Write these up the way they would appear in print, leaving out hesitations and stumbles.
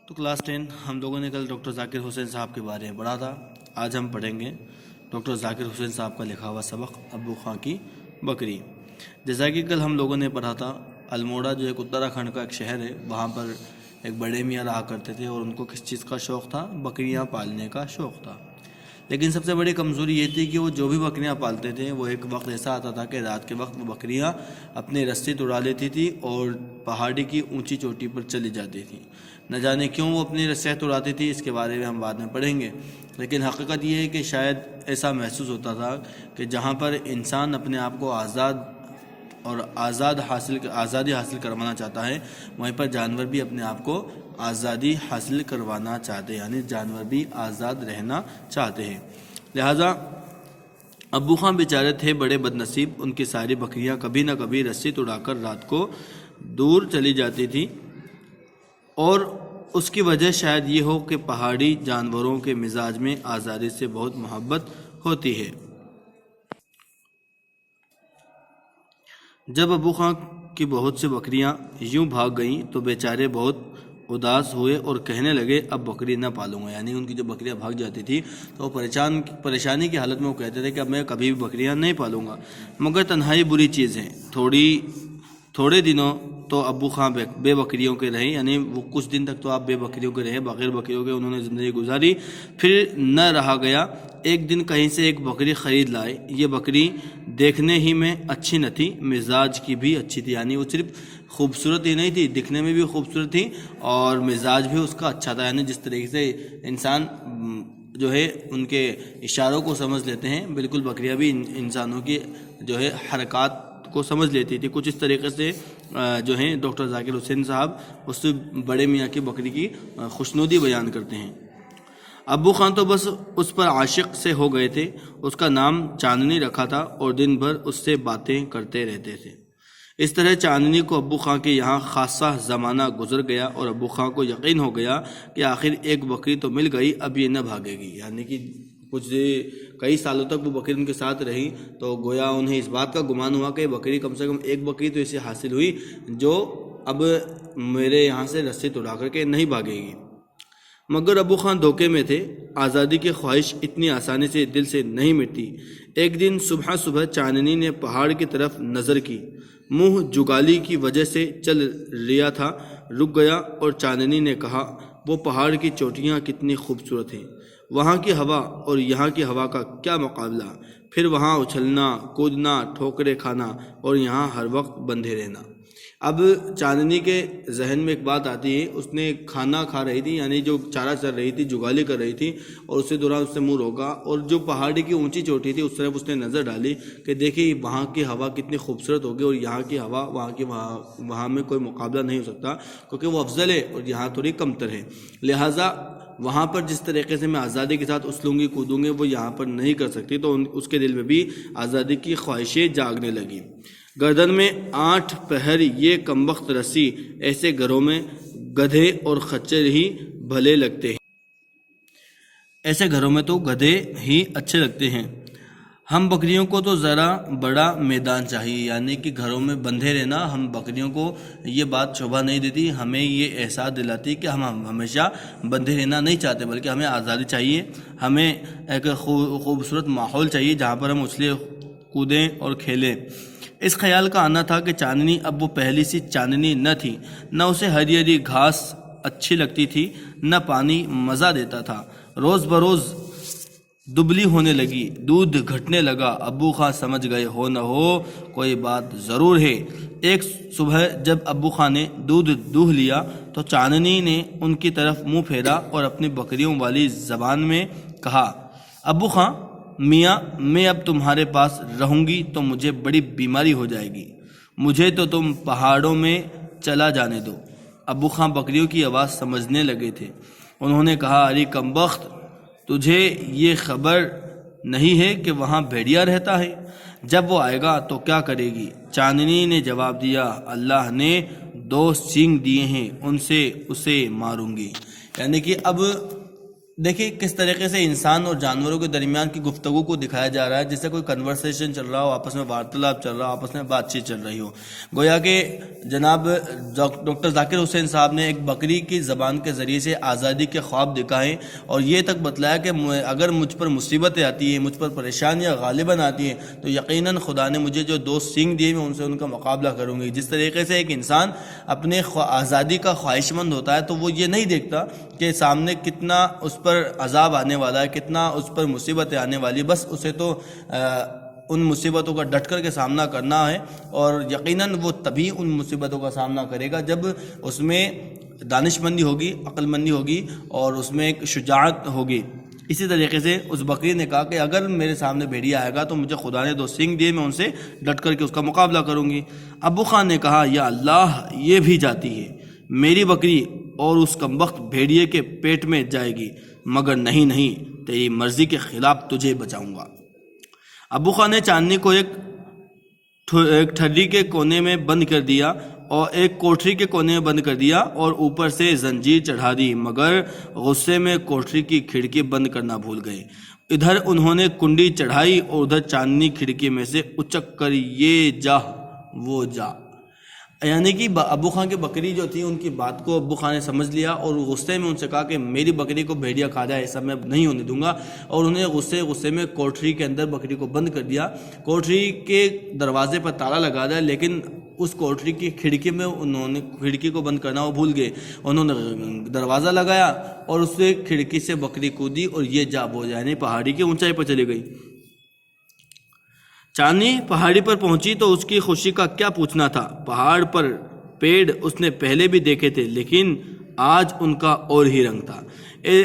تو کلاس 10 ہم لوگوں نے کل ڈاکٹر ذاکر حسین صاحب کے بارے میں پڑھا تھا۔ آج ہم پڑھیں گے ڈاکٹر ذاکر حسین صاحب کا لکھا ہوا سبق ابو خان کی بکری، جیسا کہ کل ہم لوگوں نے پڑھا تھا۔ الموڑا جو ایک اتراکھنڈ کا ایک شہر ہے، وہاں پر ایک بڑے میاں رہا کرتے تھے اور ان کو کس چیز کا شوق تھا؟ بکریاں پالنے کا شوق تھا۔ لیکن سب سے بڑی کمزوری یہ تھی کہ وہ جو بھی بکریاں پالتے تھے وہ ایک وقت ایسا آتا تھا کہ رات کے وقت وہ بکریاں اپنے رستے توڑا لیتی تھی اور پہاڑی کی اونچی چوٹی پر چلی جاتی تھی۔ نہ جانے کیوں وہ اپنی رسیاں توڑاتی تھی، اس کے بارے میں ہم بعد میں پڑھیں گے، لیکن حقیقت یہ ہے کہ شاید ایسا محسوس ہوتا تھا کہ جہاں پر انسان اپنے آپ کو آزادی حاصل کروانا چاہتا ہے، وہیں پر جانور بھی اپنے آپ کو آزادی حاصل کروانا چاہتے ہیں، یعنی جانور بھی آزاد رہنا چاہتے ہیں۔ لہذا ابو خان بیچارے تھے بڑے بد نصیب، ان کی ساری بکریاں کبھی نہ کبھی رسی توڑا کر رات کو دور چلی جاتی تھی، اور اس کی وجہ شاید یہ ہو کہ پہاڑی جانوروں کے مزاج میں آزادی سے بہت محبت ہوتی ہے۔ جب ابو خان کی بہت سی بکریاں یوں بھاگ گئیں تو بیچارے بہت اداس ہوئے اور کہنے لگے اب بکری نہ پالوں گا، یعنی ان کی جو بکریاں بھاگ جاتی تھی تو وہ پریشانی کی حالت میں وہ کہتے تھے کہ اب میں کبھی بھی بکریاں نہیں پالوں گا۔ مگر تنہائی بری چیز ہے۔ تھوڑے دنوں تو ابو خان بے بکریوں کے رہے، یعنی وہ کچھ دن تک تو آپ بے بکریوں کے رہے، بغیر بکریوں کے انہوں نے زندگی گزاری۔ پھر نہ رہا گیا، ایک دن کہیں سے ایک بکری خرید لائے۔ یہ بکری دیکھنے ہی میں اچھی نہ تھی، مزاج کی بھی اچھی تھی، یعنی وہ صرف خوبصورت ہی نہیں تھی، دکھنے میں بھی خوبصورت تھی اور مزاج بھی اس کا اچھا تھا، یعنی جس طریقے سے انسان جو ہے ان کے اشاروں کو سمجھ لیتے ہیں، بالکل بکریاں بھی انسانوں کی جو ہے حرکات کو سمجھ لیتی تھی۔ کچھ اس طریقے سے جو ہیں ڈاکٹر ذاکر حسین صاحب اس بڑے میاں کی بکری کی خوشنودی بیان کرتے ہیں۔ ابو خان تو بس اس پر عاشق سے ہو گئے تھے، اس کا نام چاندنی رکھا تھا اور دن بھر اس سے باتیں کرتے رہتے تھے۔ اس طرح چاندنی کو ابو خان کے یہاں خاصا زمانہ گزر گیا اور ابو خان کو یقین ہو گیا کہ آخر ایک بکری تو مل گئی، اب یہ نہ بھاگے گی، یعنی کہ کئی سالوں تک وہ بکری ان کے ساتھ رہی تو گویا انہیں اس بات کا گمان ہوا کہ بکری کم سے کم ایک بکری تو اسے حاصل ہوئی جو اب میرے یہاں سے رسی توڑا کر کے نہیں بھاگے گی۔ مگر ابو خان دھوکے میں تھے، آزادی کی خواہش اتنی آسانی سے دل سے نہیں مٹتی۔ ایک دن صبح چاندنی نے پہاڑ کی طرف نظر کی، منہ جگالی کی وجہ سے چل رہا تھا، رک گیا اور چاندنی نے کہا وہ پہاڑ کی چوٹیاں کتنی خوبصورت ہیں، وہاں کی ہوا اور یہاں کی ہوا کا کیا مقابلہ، پھر وہاں اچھلنا کودنا ٹھوکریں کھانا اور یہاں ہر وقت بندھے رہنا۔ اب چاندنی کے ذہن میں ایک بات آتی ہے، اس نے کھانا کھا رہی تھی، یعنی جو چارہ چر رہی تھی، جگالی کر رہی تھی، اور اسی دوران اس نے منہ روکا اور جو پہاڑی کی اونچی چوٹی تھی اس طرف اس نے نظر ڈالی کہ دیکھیے وہاں کی ہوا کتنی خوبصورت ہوگی اور یہاں کی ہوا وہاں میں کوئی مقابلہ نہیں ہو سکتا، کیونکہ وہ افضل ہے اور یہاں تھوڑی کمتر ہے، لہٰذا وہاں پر جس طریقے سے میں آزادی کے ساتھ اچھلوں گی کودوں گی وہ یہاں پر نہیں کر سکتی، تو اس کے دل میں بھی آزادی کی خواہشیں جاگنے لگی۔ گردن میں 8 پہر یہ کمبخت رسی، ایسے گھروں میں گدھے اور خچر ہی بھلے لگتے ہیں، ایسے گھروں میں تو گدھے ہی اچھے لگتے ہیں۔ ہم بکریوں کو تو ذرا بڑا میدان چاہیے، یعنی کہ گھروں میں بندھے رہنا ہم بکریوں کو یہ بات شوبھا نہیں دیتی، ہمیں یہ احساس دلاتی کہ ہم ہمیشہ بندھے رہنا نہیں چاہتے، بلکہ ہمیں آزادی چاہیے، ہمیں ایک خوبصورت ماحول چاہیے جہاں پر ہم اچھلیں کودیں اور کھیلیں۔ اس خیال کا آنا تھا کہ چاندنی اب وہ پہلی سی چاندنی نہ تھی، نہ اسے ہری ہری گھاس اچھی لگتی تھی، نہ پانی مزہ دیتا تھا، روز بروز دبلی ہونے لگی، دودھ گھٹنے لگا۔ ابو خان سمجھ گئے ہو نہ ہو کوئی بات ضرور ہے۔ ایک صبح جب ابو خان نے دودھ دوہ لیا تو چاندنی نے ان کی طرف منہ پھیرا اور اپنی بکریوں والی زبان میں کہا ابو خان میاں میں اب تمہارے پاس رہوں گی تو مجھے بڑی بیماری ہو جائے گی، مجھے تو تم پہاڑوں میں چلا جانے دو۔ ابو خان بکریوں کی آواز سمجھنے لگے تھے، انہوں نے کہا ارے کمبخت، تجھے یہ خبر نہیں ہے کہ وہاں بھیڑیا رہتا ہے، جب وہ آئے گا تو کیا کرے گی؟ چاندنی نے جواب دیا اللہ نے 2 سینگ دیے ہیں، ان سے اسے ماروں گی، یعنی کہ اب دیکھیے کس طریقے سے انسان اور جانوروں کے درمیان کی گفتگو کو دکھایا جا رہا ہے، جیسے کوئی کنورسیشن چل رہا ہو، آپس میں وارتالپ چل رہا ہو، آپس میں بات چیت چل رہی ہو۔ گویا کہ جناب ڈاکٹر ذاکر حسین صاحب نے ایک بکری کی زبان کے ذریعے سے آزادی کے خواب دکھائے اور یہ تک بتلایا کہ اگر مجھ پر مصیبتیں آتی ہیں، مجھ پر پریشانیاں غالباً آتی ہیں، تو یقیناً خدا نے مجھے جو دو سینگ دیے میں ان سے ان کا مقابلہ کروں گی۔ جس طریقے سے ایک انسان اپنے آزادی کا خواہش مند ہوتا ہے تو وہ یہ نہیں دیکھتا کہ سامنے کتنا اس پر عذاب آنے والا ہے، کتنا اس پر مصیبتیں آنے والی، بس اسے تو ان مصیبتوں کا ڈٹ کر کے سامنا کرنا ہے، اور یقیناً وہ تبھی ان مصیبتوں کا سامنا کرے گا جب اس میں دانش مندی ہوگی، عقل مندی ہوگی اور اس میں ایک شجاعت ہوگی۔ اسی طریقے سے اس بکری نے کہا کہ اگر میرے سامنے بھیڑیا آئے گا تو مجھے خدا نے دو سینگ دیے، میں ان سے ڈٹ کر کے اس کا مقابلہ کروں گی۔ ابو خان نے کہا یا اللہ، یہ بھی جاتی ہے میری بکری اور اس کمبخت بھیڑیے کے پیٹ میں جائے گی، مگر نہیں، تیری مرضی کے خلاف تجھے بچاؤں گا۔ ابو خان نے چاندنی کو ایک ٹھڈی کے کونے میں بند کر دیا اور ایک کوٹری کے کونے میں بند کر دیا اور اوپر سے زنجیر چڑھا دی، مگر غصے میں کوٹری کی کھڑکی بند کرنا بھول گئے۔ ادھر انہوں نے کنڈی چڑھائی اور ادھر چاندنی کھڑکی میں سے اچک کر یہ جا وہ جا، یعنی کہ ابو خان کی بکری جو تھی ان کی بات کو ابو خان نے سمجھ لیا اور غصے میں ان سے کہا کہ میری بکری کو بھیڑیا کھا جائے، ایسا میں نہیں ہونے دوں گا، اور انہیں غصے میں کوٹری کے اندر بکری کو بند کر دیا۔ کوٹری کے دروازے پر تالا لگا دیا، لیکن اس کوٹری کی کھڑکی میں انہوں نے کھڑکی کو بند کرنا وہ بھول گئے۔ انہوں نے دروازہ لگایا اور اس سے کھڑکی سے بکری کودی اور یہ جا بو جا، یعنی پہاڑی کی اونچائی پر چلی گئی۔ چاندنی پہاڑی پر پہنچی تو اس کی خوشی کا کیا پوچھنا تھا۔ پہاڑ پر پیڑ اس نے پہلے بھی دیکھے تھے، لیکن آج ان کا اور ہی رنگ تھا۔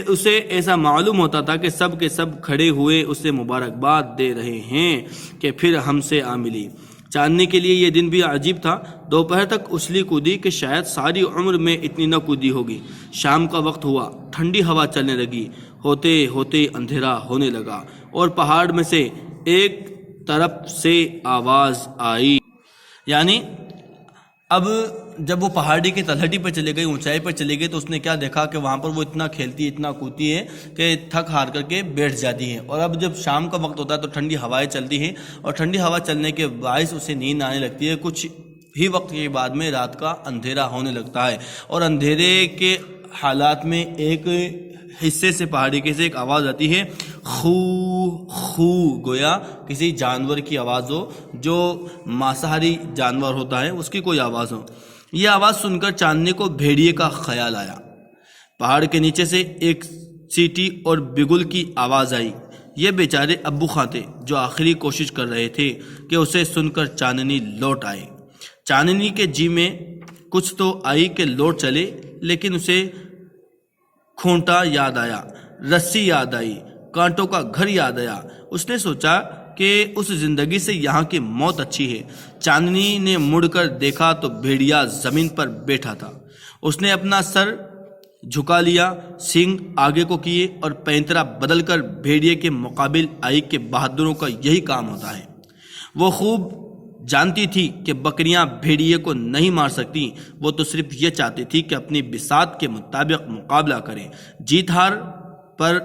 اسے ایسا معلوم ہوتا تھا کہ سب کے سب کھڑے ہوئے اسے مبارکباد دے رہے ہیں کہ پھر ہم سے آ ملی۔ چاندنی کے لیے یہ دن بھی عجیب تھا۔ دوپہر تک اچھلی کودی کہ شاید ساری عمر میں اتنی نہ کودی ہوگی۔ شام کا وقت ہوا، ٹھنڈی ہوا چلنے لگی، ہوتے ہوتے اندھیرا ہونے لگا اور پہاڑ میں سے ایک طرف سے آواز آئی، یعنی اب جب وہ پہاڑی کی تلہٹی پہ چلے گئی، اونچائی پر چلے گئی، تو اس نے کیا دیکھا کہ وہاں پر وہ اتنا کھیلتی ہے، اتنا کودتی ہے کہ تھک ہار کر کے بیٹھ جاتی ہے۔ اور اب جب شام کا وقت ہوتا ہے تو ٹھنڈی ہوائیں چلتی ہیں اور ٹھنڈی ہوا چلنے کے باعث اسے نیند آنے لگتی ہے۔ کچھ ہی وقت کے بعد میں رات کا اندھیرا ہونے لگتا ہے اور اندھیرے کے حالات میں ایک حصے سے پہاڑی کے سے ایک آواز آتی ہے، خو خو، گویا کسی جانور کی آواز ہو، جو مانساہاری جانور ہوتا ہے اس کی کوئی آواز ہو۔ یہ آواز سن کر چاندنی کو بھیڑیے کا خیال آیا۔ پہاڑ کے نیچے سے ایک سیٹی اور بگل کی آواز آئی۔ یہ بیچارے ابو خان تھے جو آخری کوشش کر رہے تھے کہ اسے سن کر چاندنی لوٹ آئے۔ چاندنی کے جی میں کچھ تو آئی کہ لوٹ چلے، لیکن اسے کھونٹا یاد آیا، رسی یاد آئی، کانٹوں کا گھر یاد آیا۔ اس نے سوچا کہ اس زندگی سے یہاں کی موت اچھی ہے۔ چاندنی نے مڑ کر دیکھا تو بھیڑیا زمین پر بیٹھا تھا۔ اس نے اپنا سر جھکا لیا، سینگ آگے کو کیے اور پینترا بدل کر بھیڑیے کے مقابل آئی کہ بہادروں کا یہی کام ہوتا ہے۔ وہ خوب جانتی تھی کہ بکریاں بھیڑیے کو نہیں مار سکتی، وہ تو صرف یہ چاہتی تھی کہ اپنی بساط کے مطابق مقابلہ کریں۔ جیت ہار پر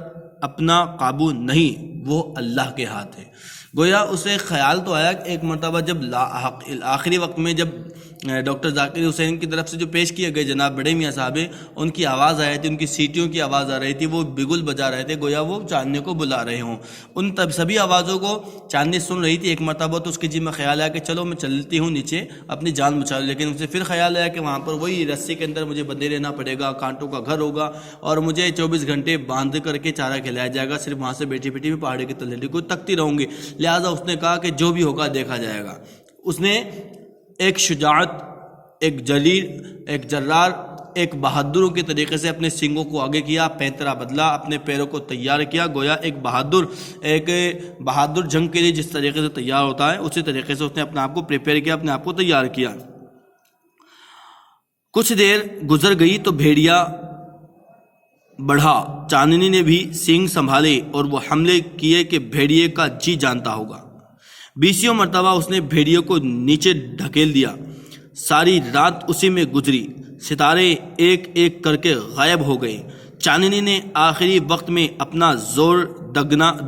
اپنا قابو نہیں، وہ اللہ کے ہاتھ ہے۔ گویا اسے خیال تو آیا کہ ایک مرتبہ جب آخری وقت میں جب ڈاکٹر ذاکر حسین کی طرف سے جو پیش کیے گئے جناب بڑے میاں صاحب، ان کی آواز آئی تھی، ان کی سیٹیوں کی آواز آ رہی تھی، وہ بگل بجا رہے تھے، گویا وہ چاندنی کو بلا رہے ہوں۔ ان سبھی آوازوں کو چاندنی سن رہی تھی۔ ایک مرتبہ تو اس کے جی میں خیال آیا کہ چلو میں چلتی ہوں نیچے اپنی جان بچا لوں، لیکن اسے پھر خیال آیا کہ وہاں پر وہی رسی کے اندر مجھے بندے رہنا پڑے گا، کانٹوں کا گھر ہوگا اور مجھے 24 گھنٹے باندھ کر کے چارہ کھلایا جائے گا، صرف وہاں سے بیٹھی بیٹھی میں پہاڑی کی تلہٹی کو تکتی رہوں گی۔ لہٰذا اس نے کہا کہ جو بھی ہوگا دیکھا جائے گا۔ اس نے ایک شجاعت، ایک جلیل، ایک جرار، ایک بہادروں کے طریقے سے اپنے سینگوں کو آگے کیا، پینترا بدلا، اپنے پیروں کو تیار کیا۔ گویا ایک بہادر جنگ کے لیے جس طریقے سے تیار ہوتا ہے اسی طریقے سے اس نے اپنے آپ کو پریپیئر کیا، اپنے آپ کو تیار کیا۔ کچھ دیر گزر گئی تو بھیڑیا بڑھا۔ چاندنی نے بھی سینگ سنبھالے اور وہ حملے کیے کہ بھیڑیے کا جی جانتا ہوگا۔ 20 مرتبہ اس نے بھیڑیے کو نیچے ڈھکیل دیا۔ ساری رات اسی میں گزری، ستارے ایک ایک کر کے غائب ہو گئے۔ چاندنی نے آخری وقت میں اپنا زور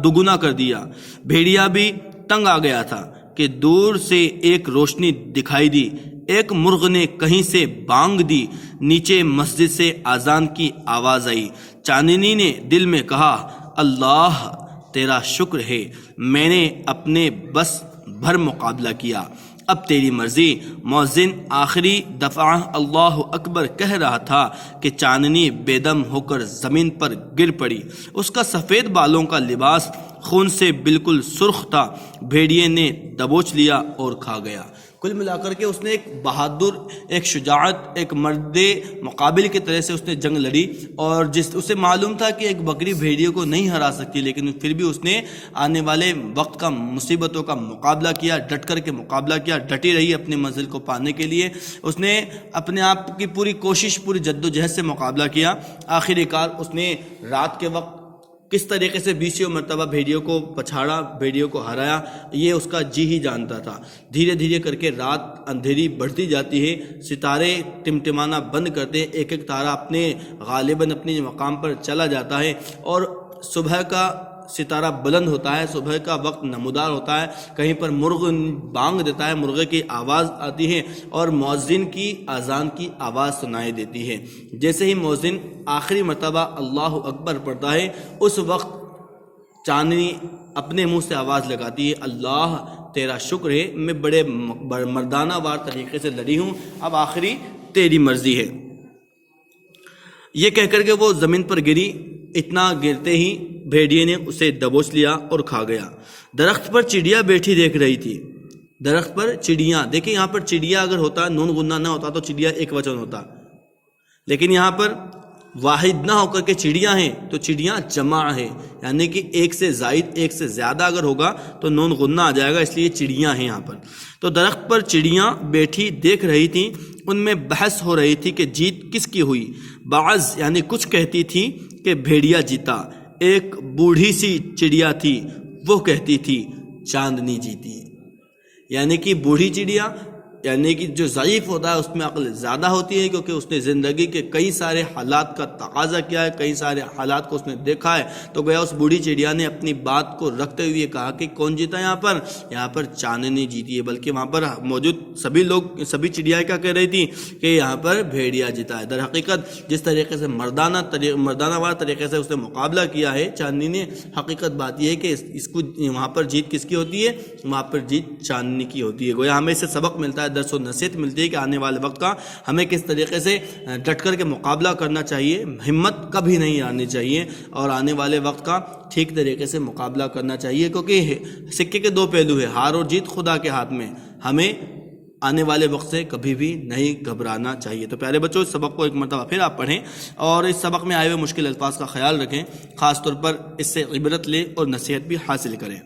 دگنا کر دیا۔ بھیڑیا بھی تنگ آ گیا تھا کہ دور سے ایک روشنی دکھائی دی۔ ایک مرغ نے کہیں سے بانگ دی۔ نیچے مسجد سے اذان کی آواز آئی۔ چاندنی نے دل میں کہا، اللہ تیرا شکر ہے، میں نے اپنے بس بھر مقابلہ کیا، اب تیری مرضی۔ مؤذن آخری دفعہ اللہ اکبر کہہ رہا تھا کہ چاندنی بے دم ہو کر زمین پر گر پڑی۔ اس کا سفید بالوں کا لباس خون سے بالکل سرخ تھا۔ بھیڑیے نے دبوچ لیا اور کھا گیا۔ کل ملا کر کے اس نے ایک بہادر، ایک شجاعت، ایک مرد مقابل کی طرح سے اس نے جنگ لڑی، اور اسے معلوم تھا کہ ایک بکری بھیڑیے کو نہیں ہرا سکتی، لیکن پھر بھی اس نے آنے والے وقت کا مصیبتوں کا مقابلہ کیا، ڈٹ کر کے مقابلہ کیا، ڈٹی رہی اپنی منزل کو پانے کے لیے۔ اس نے اپنے آپ کی پوری کوشش، پوری جد و جہد سے مقابلہ کیا۔ آخر کار اس نے رات کے وقت کس طریقے سے 20 مرتبہ بھیڑیوں کو پچھاڑا، بھیڑیوں کو ہرایا، یہ اس کا جی ہی جانتا تھا۔ دھیرے دھیرے کر کے رات اندھیری بڑھتی جاتی ہے، ستارے ٹمٹمانا بند کرتے ہیں، ایک ایک تارہ اپنے غالباً اپنے مقام پر چلا جاتا ہے، اور صبح کا ستارہ بلند ہوتا ہے، صبح کا وقت نمودار ہوتا ہے۔ کہیں پر مرغ بانگ دیتا ہے، مرغے کی آواز آتی ہے، اور مؤذن کی اذان کی آواز سنائی دیتی ہے۔ جیسے ہی مؤذن آخری مرتبہ اللہ اکبر پڑھتا ہے، اس وقت چاندنی اپنے منہ سے آواز لگاتی ہے، اللہ تیرا شکر ہے، میں بڑے مردانہ وار طریقے سے لڑی ہوں، اب آخری تیری مرضی ہے۔ یہ کہہ کر کے وہ زمین پر گری۔ اتنا گرتے ہی بھیڑیے نے اسے دبوچ لیا اور کھا گیا۔ درخت پر چڑیا بیٹھی دیکھ رہی تھی۔ درخت پر چڑیاں، دیکھیں یہاں پر چڑیا اگر ہوتا، نون غنہ نہ ہوتا تو چڑیا ایک وچن ہوتا، لیکن یہاں پر واحد نہ ہو کر کے چڑیاں ہیں تو چڑیاں جمع ہے، یعنی کہ ایک سے زائد، ایک سے زیادہ اگر ہوگا تو نون غنہ آ جائے گا، اس لیے چڑیاں ہیں یہاں پر۔ تو درخت پر چڑیاں بیٹھی دیکھ رہی تھیں، ان میں بحث ہو رہی تھی کہ جیت کس کی ہوئی۔ بعض یعنی کچھ کہتی تھی کہ بھیڑیا جیتا، ایک بوڑھی سی چڑیا تھی، وہ کہتی تھی چاندنی جیتی۔ یعنی کہ بوڑھی چڑیا، یعنی کہ جو ضعیف ہوتا ہے اس میں عقل زیادہ ہوتی ہے، کیونکہ اس نے زندگی کے کئی سارے حالات کا تقاضا کیا ہے، کئی سارے حالات کو اس نے دیکھا ہے، تو گویا اس بوڑھی چڑیا نے اپنی بات کو رکھتے ہوئے کہا کہ کون جیتا یہاں پر چاندنی جیتی ہے، بلکہ وہاں پر موجود سبھی چڑیا کیا کہہ رہی تھی کہ یہاں پر بھیڑیا جیتا ہے۔ در حقیقت جس طریقے سے مردانہ وار طریقے سے اس نے مقابلہ کیا ہے چاندنی نے، حقیقت بات یہ ہے کہ اس کو وہاں پر جیت کس کی ہوتی ہے؟ وہاں پر جیت چاندنی کی ہوتی ہے۔ گویا ہمیں اس سے سبق ملتا ہے، درس و نصیحت ملتی ہے کہ آنے والے وقت کا ہمیں کس طریقے سے ڈٹ کر کے مقابلہ کرنا چاہیے، ہمت کبھی نہیں آنی چاہیے، اور آنے والے وقت کا ٹھیک طریقے سے مقابلہ کرنا چاہیے، کیونکہ سکے کے دو پہلو ہیں، ہار اور جیت خدا کے ہاتھ میں۔ ہمیں آنے والے وقت سے کبھی بھی نہیں گھبرانا چاہیے۔ تو پیارے بچوں، اس سبق کو ایک مرتبہ پھر آپ پڑھیں، اور اس سبق میں آئے ہوئے مشکل الفاظ کا خیال رکھیں، خاص طور پر اس سے عبرت لیں اور نصیحت بھی حاصل کریں۔